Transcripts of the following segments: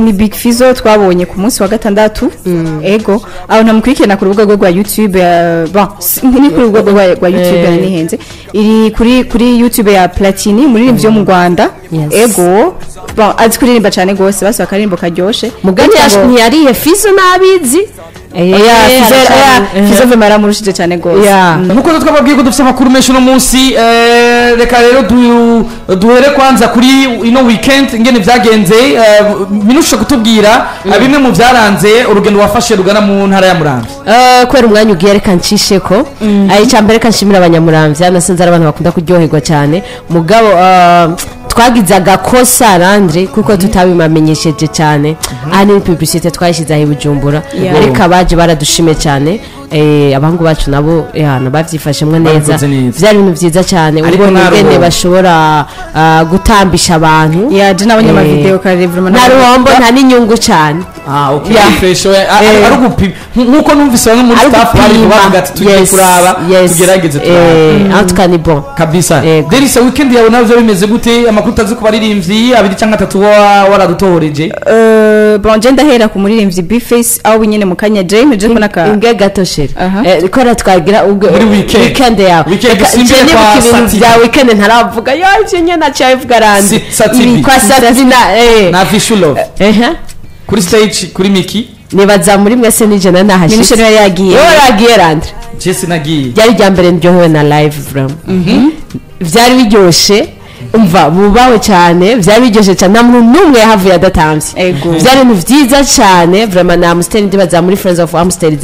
ni Big Fizzo twabonye ku munsi wa gatandatu ego aho ntamukurikirana ku rubuga rwa YouTube ni ku rubuga rwa YouTube nihenze iri kuri YouTube ya Platini muri ivyo mu Rwanda ego azi kuririmba cyane gose basi bakarimbo karyoshe mugati ntiyariye Fizzo nabizi Fizzo vemara murushije cyane gose nkuko twababwiye ko dufite amakuru menshi no munsi reka rero duhere kwanza kuri ino weekend ingene vyagenze Minounche kutubwira bimwe mu vyaranze urugendo wafashe rugana mu ntara ya Muramvya kwera umwanya ugiye reka ncisheko icambere kanshimira abanyamuramvya nasanze ari abantu bakunda kuryoherwa cyane mugabo twagize agakosa Landry kuko tutabimamenyesheje cyane ani publicité twayishize ahi Bujumbura ariko abaje baradushime cyane abangu bacu nabo nabavyifashemwe neza vyari ibintu vyiza cyane ubwo ngene bashobora gutambisha abantu yaje n'abanyama video kare vraiment naruhombo nta n'inyungu cyane okay fresh ari gupi nkuko numvise bamwe muri staff bari bavuga ati tugiye kuraba tugerageze turaba antukani bon kabisa derisa weekend yawe navyo bimeze gute amakuru tazi ku baririmbyi abiri cyangwa 3 waradutohoreje bon je ndahera ku muririmbyi Bface aho binyene mu kanya James je kona ka inge gatoshere kora twagira ubwo weekend yawe weekend simbe kwa sati ya weekend ntaravuga yo ivyo na chayivuga randi kwa sati na vishulo kuri stage kuri Miki nibaza muri mwese nije nahashye Minounche yagiye Landry Jesse nagiye byari rya mbere ndyohewe na live from vyari biryoshe umva bubawe cyane byari biryoshe cyane namwe numwe yahavuye adatamvye byari ibintu vyiza cyane vraiment na Amstel ndibaza muri Friends of Amstel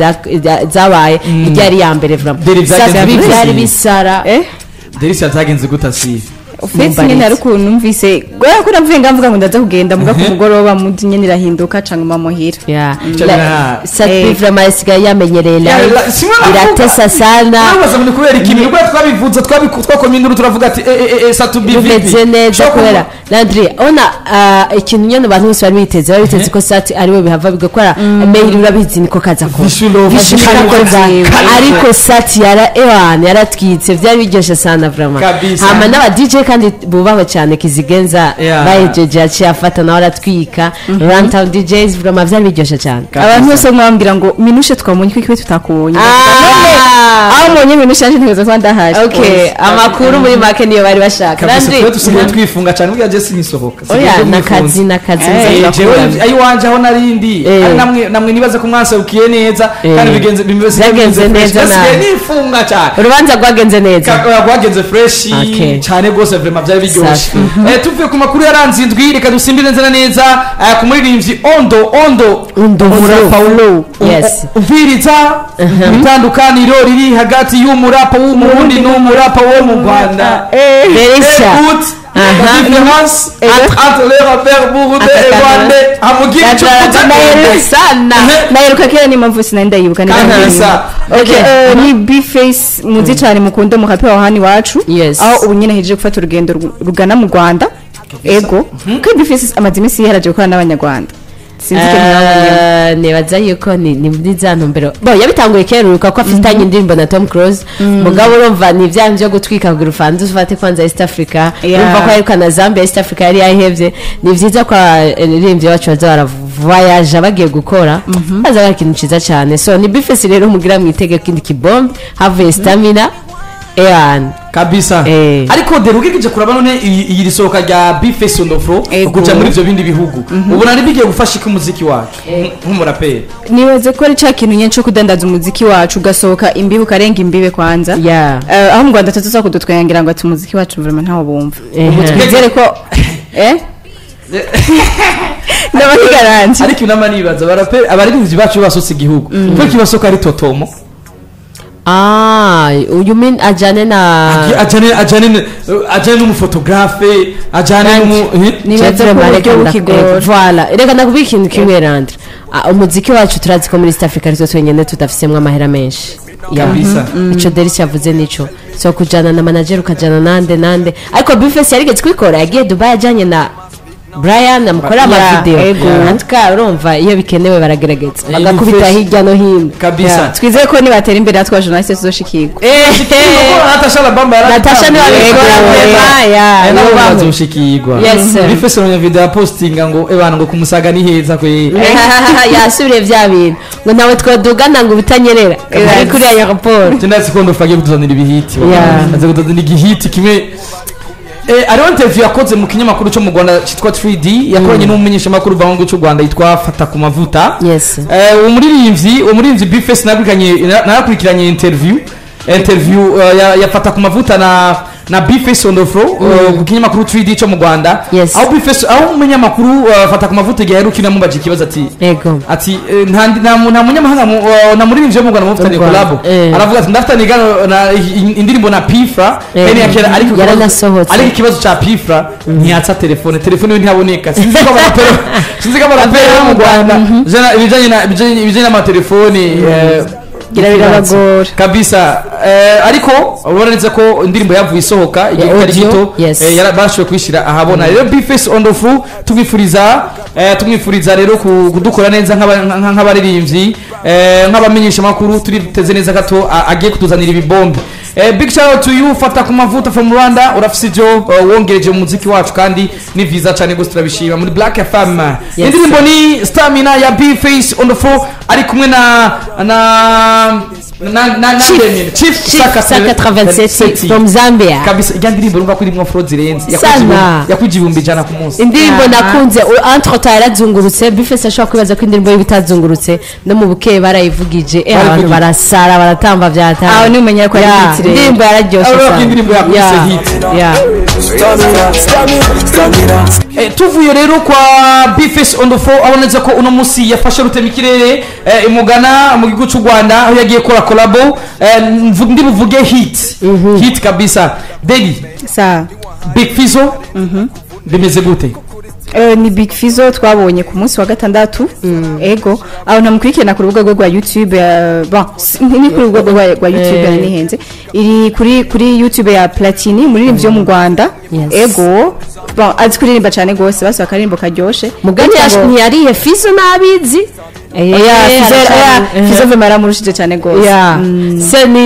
zabaye ryari ya mbere vraiment byari bisara Derisa zagenze gutasive Ofesi nyene ari ukuntu numvise goya ko navuye ngamvuga ngo ndaza kugenda muga ku mugoroba mu nyene irahinduka canke mamuhira sati vraiment isigaye yamenyereye iratesa sana nabaza muri kubera ikintu rwa twabivuze twakomindura turavuga ati satu biveze neza kubera Landry ona ikintu nyene abantu bose bari biteze ko sati ari we bihava bigakora mail urabizi niko kaza ko ariko sati yaratwitse byari biryoshe sana vraiment hama n'aba DJ kandi bubaho cyane kizigenza bayejeje yaciye afata nawe aratwika Runtown DJs vraiment byari biryoshe cyane abantu bose mwambira ngo Minounche twamonye ko tutakubonye aho monye Minounche anje ntegezo kwa ndahaje okay amakuru muri make niyo bari bashaka Landry tusigaye twifunga cyane ubwo Jesse nisohoka nakazi jewe ayi wanje aho narindi namwe nibaza ko mwanse ukiye neza kandi bigenze neza nifunga cyane urubanza rwagenze neza rwagenze fresh cyane gose vraiment byari biryoshe tuvuye ku makuru yaranze indwi reka dusimbire neza ku muririmbyi Ondo Paulo uviriza itandukaniro riri hagati y'umurapa w'umurundi n'umurapa wo mu Rwanda différence entre les rappeurs burundais et rwandais amugira sana nayeruka kera ni mpamvu sinenda yibuka ni Bface muzi cyane mukunda mu rapper wa hani wacu aho ubu nyene hejeje gufata urugendo rugana mu Rwanda ego ko Bface amazimisi yaraje gukora n'abanyarwanda nebaza yuko ni muri za ntumbero yabitanguye keruruka ko afitanye indirimbo na Tom Cruise mugabo urumva ni bya byo gutwika kugira ufanze ufate kwanza East Africa urumva ko aruka na Zambia East Africa yari yahevye ni vyiza kwa indirimbo yacu baza voyage bagiye gukora baza bari kintu ciza cyane so ni Bface rero mugira mwitege kindi kibombe have stamina kabisa ariko derugikije kuraba none iyi risohoka rya Bface Ondofro kuja muri ivyo bindi bihugu ubu nari bigiye gufasha umuziki wacu nk'umuraperi niweze ko ari ca kintu nyenco kudandaza umuziki wacu ugasohoka imbibe ukarenga imbibe kwanza aho mu Rwanda tuza kudutwengira ngo ati umuziki wacu vraiment ntawo bumva twizere ko ndabagaranje ariko inama nibaza baraperi abaririmbyi bacu basose igihugu ko kibasoka ari totomo you mean ajane n'umufotografe ajane voilà reka ndakubika ikintu kimwe Landry umuziki wacu turazi ko muri East Africa rito twenyene tudafisemo amahera menshi kabisa ico Derisa yavuze nico so kujana na manager ukajana nande ariko Bface yarigeze kwikora yagiye Dubai ajanye Brian amukora amavideo antuka urumva iyo bikenewe baragerageza bagakubita hirya no hino kabisa. twizeye ko nibatera imbere natwa journaliste tuzoshikirwa Natasha Labamba Natasha niwe abikora nabo bazoshikirwa Yes. bifese no video postinga ngo ebana ngo kumusaga ni heza kwe yasubire vya bintu ngo nawe twadugana ngo bitanyerera ari kuri ya rapport Tinazi kondo fage kutuzanira ibihiti aze kutuzanira igihiti kimwe ariho interview yakoze mu kinyamakuru cyo mu Rwanda cyitwa 3D yakoranye n'umumenyesha makuru bango cy'u Rwanda yitwa Fata ku mavuta. Yes. umuririmbyi Bifes nakurikiranye interview yafata ku mavuta na Bifes on the floor ku kinyamakuru 3D cyo mu Rwanda. Yes. aho umunyamakuru Fata ku mavuta yaherukina mubaje kibazo ati nta munyamahanga na muririmbyi wo mu Rwanda mufitanye collab aravuga ati ndafitanye indirimbo na Pifra yani yakera ariko ikibazo cha Pifra ntiyatsa telefone we ntaboneka sinzi ko barapera mu Rwanda ibijanye n'amatelefone birabagora kabisa ariko urabonetse ko indirimbo yavuye isohoka igihe kitari gito barashoboye kwishira ahabona rero Bifes on the floor tumwifuriza rero kudukora neza nk'abaririmbyi nk'abamenyesha makuru turiteze neza gato agiye kutuzanira ibibombe. Big shout out to you Fata ku mavuta from Rwanda urafise ibyo wongereje mu muziki wacu kandi ni visa cyane gose turabishima muri Black FM. Indirimbo ni Stamina ya Bifes on the floor ari kumwe na Chief Saka 87 from Zambia kabisa ijya ndirimbo urumva ko irimo fraud zirenze yakwijibumbi jana ku munsi indirimbo nakunze entre tarazungurutse Bifes ashobora kwibaza ko indirimbo y'ibitazungurutse no mu buke barayivugije abantu barasara baratamba byata aho ni umenya ko ari hit indirimbo yararyoshe cyane indirimbo yakuse hit tuvuye rero kwa Bifes on the floor abonetse ko uno musi yafashe rutemikirere imugana mu gihugu cy'u Rwanda aho yagiye kora collabo ndibuvuge hit kabisa Deli sa Big Fizzo bimeze gute ni Big Fizzo twabonye ku munsi wa gatandatu ego aho namukurikirana ku rubuga rwa YouTube ni ku rubuga rwa YouTube nihenze iri kuri YouTube ya Platini muri byo mu Rwanda ego azi kuririmba cyane gose basi akarimbo karyoshe mugani ntiyariye Fizzo nabizi Fizzo vemara murushije cyane gose se ni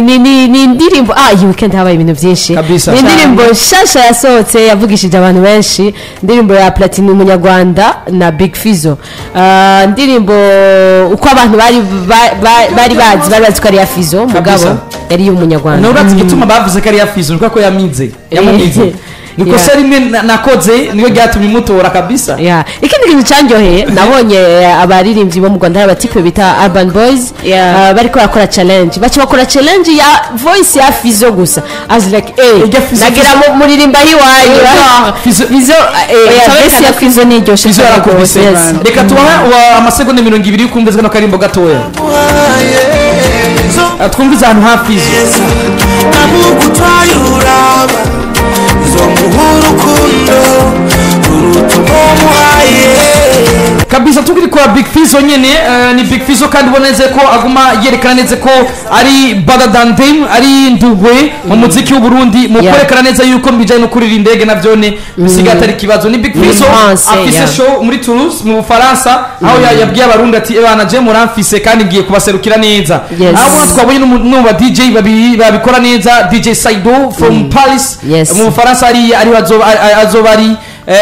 indirimbo iyi weekend habaye ibintu byinshi ni indirimbo shasha yasohotse yavugishije abantu benshi indirimbo ya Platini umunyarwanda na Big Fizzo indirimbo uko abantu bari bazi ko ari ya Fizzo mugabo yari y'umunyarwanda n'uratse gituma bavuze ko ari ya Fizzo nuko yamumize niko se rimwe nakoze niyo ryatumye mutora kabisa ikindi kintu cyanjoheye nabonye abaririmbyi bo mu Rwanda abatipe bita Urban Boys bariko bakora challenge bakora challenge ya voice ya Fizzo gusa as like nagira muririmba hiwayo Fizzo ya Fizzo ni ryoshe reka tubaha amasegonda 20 kumvizwa no karimbo gatoya twumviza ahantu hafi Fizzo kabisa tukiri kwa Big Fizzo nyene ni Big Fizzo kandi boneze ko aguma yerekana neze ko ari better than them ari ndugwe mu muziki w'u Burundi mu kwerekana neza yuko mbijanye no kurira indege navyone bisiga atari kibazo ni Big Fizzo afise show muri Toulouse mu Faransa aho yabwiye abarundi ati ebana je muramfise kandi ngiye kubaserukira neza aho twabonye n'umwe DJ babikora neza DJ Saido from Paris mu Faransa ari azoba ari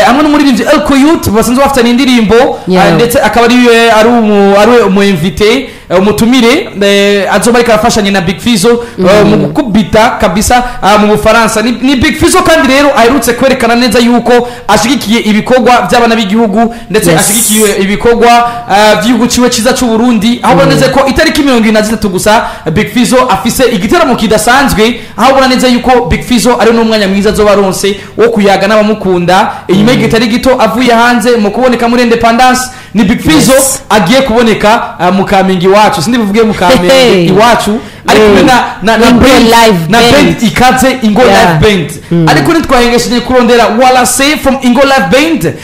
hamwe n'umuririmbyi El Coyote basanzwe bafitanye indirimbo ndetse akaba ari umu invité umutumire azoba ariko arafashanya na Big Fizzo mu gukubita kabisa mu Bufaransa ni Big Fizzo kandi rero aherutse kwerekana neza yuko ashigikiye ibikorwa by'abana b'igihugu ndetse ashigikiye ibikorwa by'igihugu ciwe ciza cy'u Burundi aho boneze ko itariki 23 gusa Big Fizzo afise igitaramo kidasanzwe aho bona neza yuko Big Fizzo ari n'umwanya mwiza azoba ronse wo kuyaga n'abamukunda inyuma y'igitari gito avuye hanze mu kuboneka muri Independence ni Big Fizzo agiye kuboneka mu Kamenge iwacu sindi bivuge mu Kamenge iwacu ariko na band ikaze Ingo Live Band ariko nitwahengesheje kurondera wala say from Ingo Live Band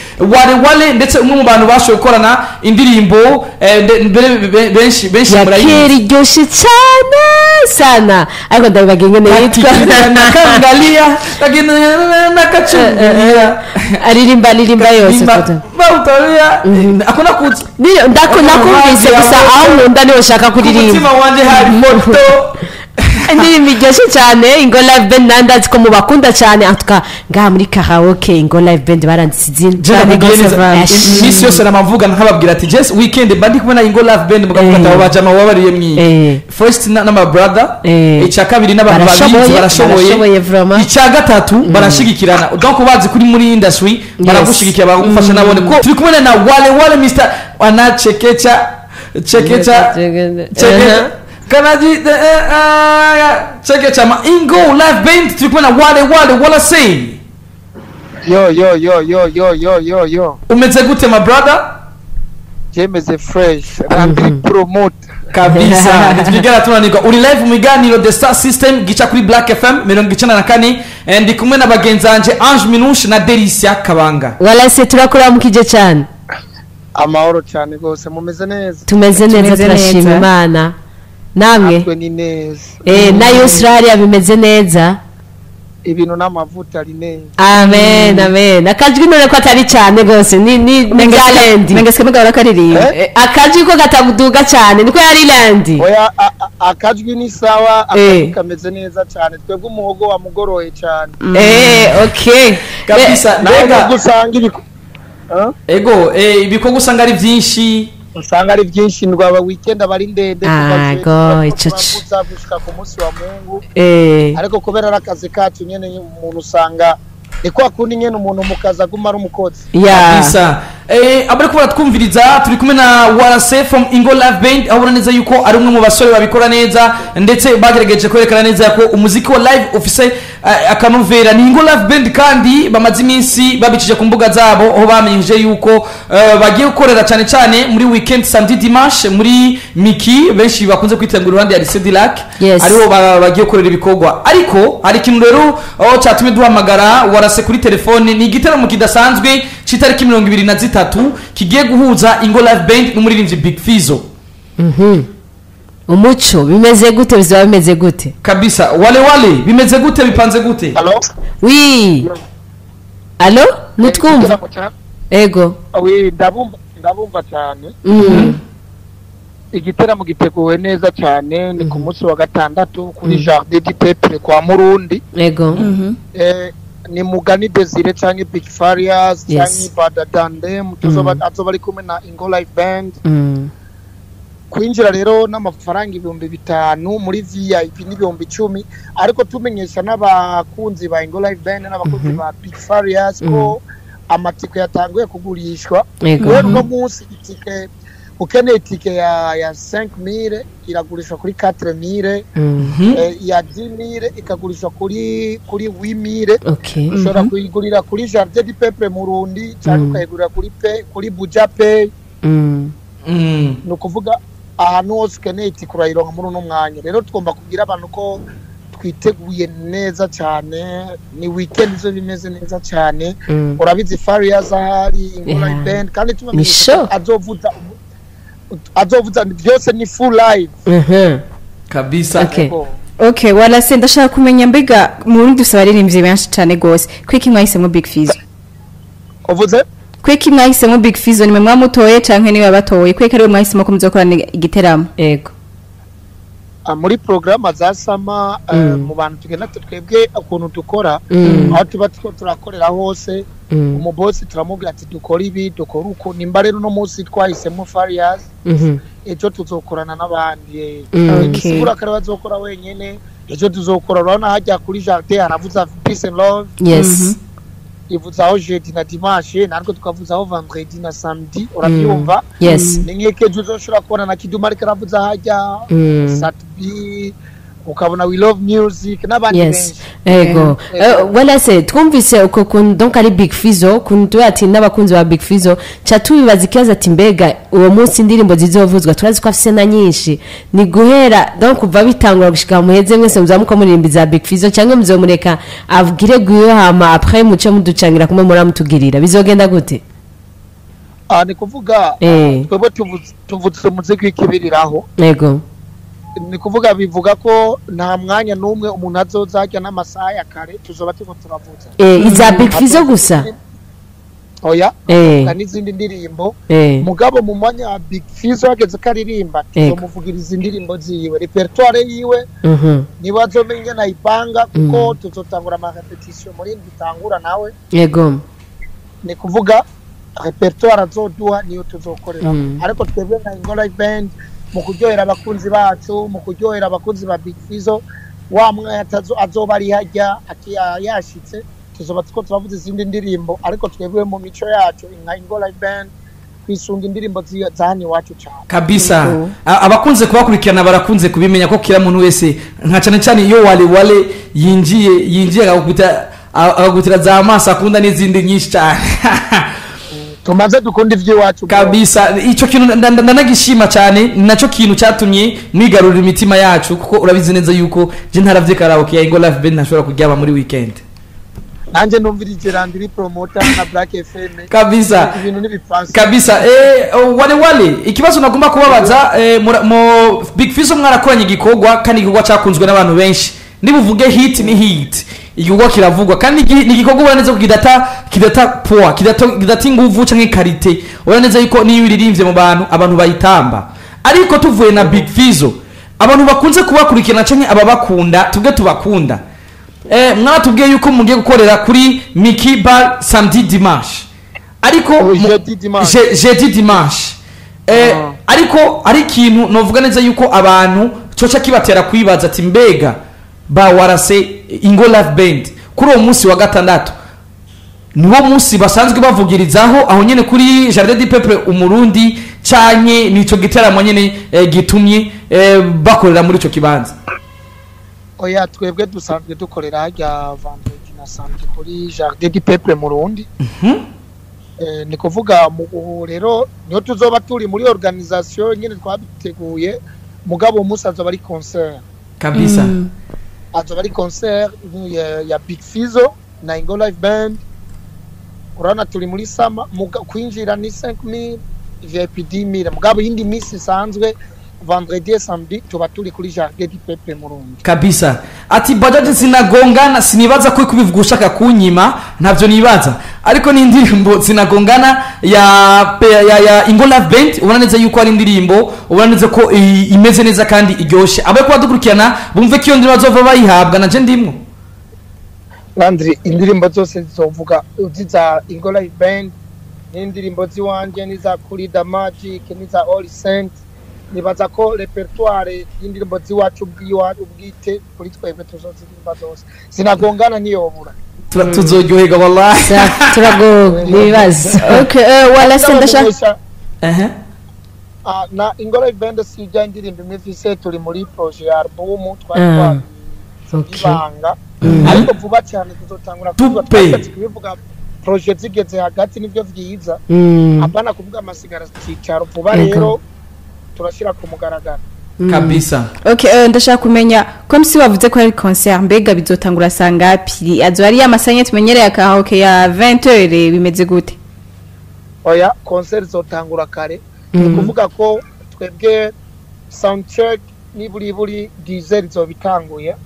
wale ndetse umwe mu bantu bashoboye gukorana indirimbo benshi murayizi ryoshe cyane sana ariko ndabagenge nitwa nakangalia lakini nakachungulia aririmba yose bautoria akona kuti ndakumvise gusa aho nkunda niho ushaka kuririmba umutima wanje hari moto indirimbo iryoshye cyane Ingo Live Band nandazi ko mubakunda cyane atuka ngaha muri karaoke Ingo Live Band baranditse izina misi yose namavuga nkababwira ati just weekend bandi kubona Ingo Live Band mugafata abajama wabariye mwi first na my brother icya kabiri n'abantu babiri barashoboye icya gatatu barashigikirana donc bazi kuri muri industry baragushigikira bagufasha nabone ko turi kumwe na wale Mr. Anachekecha Kanaji cheke chama Ingo Live Band tukuna wala say yo umeze gute my brother jemeze fresh LandryPromoter kabisa nitugera tunanika uri live mu biganiro the Star System gica kuri Black FM 94 and kumwe na bagenzanje Ange Minounche na Delicia Kabanga wala se turakora mukije cyane amahoro cyane gose mumeze neza tumeze neza turashima Imana namwe na Australia bimeze neza ibintu n'amavuta ari neza amen akajwi none ko atari cyane gose ni Galandi mengeske mugabara kaririye akajwi ko gatabuduga cyane niko yari Landi oya akajwi ni sawa akajwi kameze neza cyane twebwe umuhogo wa mugoroye cyane okay kabisa naga gusanga ibiko gusanga ari byinshi usanga ari byinshi ndwaba weekend abari ndende kuva gushika ku munsi wa Mungu ariko kubera akazi kacu nyene umuntu usanga niko akundi nyene umuntu mukaza gumara umukozi kabisa abari kuba twumviriza turi kumwe na Warase from Ingo Live Band abona neza yuko ari umwe mu basore babikora neza ndetse bagerageje kwerekana neza ko umuziki wa live office akanovera ni Ingo Live Band kandi bamaze iminsi babicije ku mbuga zabo aho bamenyeje yuko bagiye gukorera cyane muri weekend samedi dimanche muri Miki benshi bakunze kwitangura uruhande ya Lycée Lac ariho bagiye gukorera ibikorwa ariko hari ikintu rero aho cyatumye duhamagara Warase kuri telefone ni igiteramo kidasanzwe citariki 23 kigiye guhuza Ingo Live Band n'umuririmbyi Big Fizzo umuco bimeze gute bizaba bimeze gute kabisa wale bimeze gute bipanze gute allo oui allo nutwumva ego oui ndabumva cyane igiteramo giteguwe neza cyane ni ku munsi wa gatandatu kuri Jardin du Peuple kwa Murundi ego ni Mugani Desire cyangwa Big Farias cyangwa Badadande mutuzoba bari kumwe na Ingo Live Band kwinjira rero n'amafaranga 5,000 muri VIP ni 10,000 ariko tumenyesha n'abakunzi ba Ingo Live Band n'abakunzi ba Big Farias ko amatike yatanguye kugurishwa rero no munsi itike ukeneye itike ya 5,000 iragurishwa kuri 4,000 ya 10,000 ikagurishwa kuri 8,000 ushobora kuyigurira kuri Jardin du Peuple Murundi cyangwa ukayigurira kuri Buja Pay no kuvuga ahantu hose ukeneye itike urayironka muri uno mwanya rero tugomba kubwira abantu ko twiteguye neza cyane ni weekend zo bimeze neza cyane urabizi Farias ahari Ingo Live Band kandi tumenyesha azovuza byose ni full live kabisa okay wala se ndashaka kumenya mbega muri dusaba aririmbye benshi cyane gose kwiki mwahisemo Big Fizzo uvuze kwiki mwahisemo Big Fizzo ni mwe mutoye canke niwe batoye kwiki ari mwahisemo ko muzokorana igiteramo ego muri programme za sama mu bantu tugenda twebwe ukuntu dukora aho tuba turakorera hose umubosi turamubwira ati dukora ibi dukora uko nimba rero no munsi twahisemo Farias ejo tuzokorana n'abandi sigura kare bazokora wenyene ejo tuzokora urabona hajya kuri Jardin haravuza Peace and Love ivuzaho jeudi na dimanche narwo tukavuzaho vendredi na samedi urabyumva yes ni nkeke uzoshobora kubona na Kiduma ariko aravuza hajya Satbi ukabona we love music n'abandi benshi ego wala se twumvise uko kun donc ari Big Fizzo kuntu ati n'abakunzi ba Big Fizzo cha tubibaza ikibazo ati mbega uwo munsi indirimbo zizovuzwa turazi ko afise na nyinshi ni guhera donc kuva bitangura gushika muheze mwese muzamuka muririmbi za Big Fizzo cyangwa muzomureka avugire guyo hama après muce muducangira kumwe muramutugirira bizogenda gute ni kuvuga twebwe tuvuze umuziki w'ikibiriraho ego ni kuvuga bivuga ko nta mwanya n'umwe umuntu azozajya n'amasaha ya kare tuzoba turiko turavuza iza Big Fizzo gusa oya n'izindi ndirimbo mugabo mu mwanya wa Big Fizzo ageze karirimba tuzomuvugiriza indirimbo ziwe repertoire yiwe niba azomenya nayipanga kuko tuzotangura ama repetition muri nditangura nawe yego ni kuvuga repertoire azoduha niyo tuzokorera ariko twebwe nka Ngo Live Band mu kuryohera abakunzi bacu mu kuryohera abakunzi ba Big Fizzo wa mwanya azoba ari hajya yashitse tuzoba tuko turavuza izindi ndirimbo ariko twebwe mu mico yacu nka Ngo Live Band kwisunga indirimbo zahani wacu cyane kabisa abakunze kubakurikirana barakunze kubimenya ko kila muntu wese nka cyane cyane iyo wale yinjiye agakutira za amaso akunda n'izindi nyinshi cyane tumaze dukunda ivy'iwacu kabisa ico kintu ndanagishima cyane naco kintu cyatumye mwigarurira imitima yacu kuko urabizi neza yuko je ntaravye karaoke ya Ngo Live Band ntashobora kuryama muri weekend nanje numvirije LandryPromoter na Black FM kabisa ibintu nibipanse kabisa wale ikibazo nagomba kubabaza mo Big Fizzo mwarakoranye igikogwa kandi igikogwa cyakunzwe n'abantu benshi nibuvuge hit ni hit igikogwa kiravugwa kandi ni igikogwa uraneze kidata poa kidata inguvu canke karite uraneze yuko niyo iririmbye mu abantu bayitamba ariko tuvuye na Big Fizzo abantu bakunze kubakurikirana canke ababakunda tubwe tubakunda mwatubwiye yuko mugiye gukorera kuri Miki Bar samedi dimanche ariko jeudi dimanche ariko ari kintu novuga neza yuko abantu coca kibatera kwibaza ati mbega ba warase Ngo Live Band kuri uwo munsi wa gatandatu niwo munsi basanzwe bavugirizaho aho nyene kuri Jardin du Peuple umurundi canye nico giteramo nyene gitumye bakorera muri ico kibanza oya twebwe dusanzwe dukorera hajya vendredi na samedi kuri Jardin du Peuple murundi ni kuvuga mu rero niyo tuzoba turi muri organisation nyene twabiteguye mugabo musa azoba ari concert kabisa azoba ari concert ya Big Fizzo na Ngo Live Band urana turi muri sama kwinjira ni 5000 VIP 10000 mugabo yindi misi sanzwe vendredi et samedi tuba turi kuri Jardin du Peuple murundi kabisa ati bajaje sinagongana sinibaza ko kubivuga ushaka kunyima ntavyo nibaza ariko ni indirimbo sinagongana ya Ngo Live Band ubonaneze yuko ari indirimbo ubonaneze ko imeze neza kandi iryoshe abaye kuba dukurikirana bumve ko iyo ndirimbo bazova bayihabwa naje ndimwo Landry indirimbo zose zizovuga uziza Ngo Live Band n'indirimbo ziwanje niza kuri The Magic niza All Saint nibaza ko repertoire y'indirimbo ziwacu ubwite kuri twebwe tuzozirimba zose sinagongana niyobura tuzoryohega wallahi turago nibaza okay wala sendasha na Ngo Live Band sijya indirimbo imwe vise turi muri projet ya album twari ibanga ariko vuba cyane tuzotangura kubivuga projet zigeze hagati nivyo vyiza apana kuvuga amasigara cyicaro vuba rero turashira ku mugaragara kabisa okay ndashaka kumenya ko msi wavuze ko ari concert mbega bizotangura sangapi azo ari amasanye tumenyereye akahoke ya 20h bimeze gute oya concert zotangura kare kuvuga ko twebwe sound check niburi 10h zo bitanguye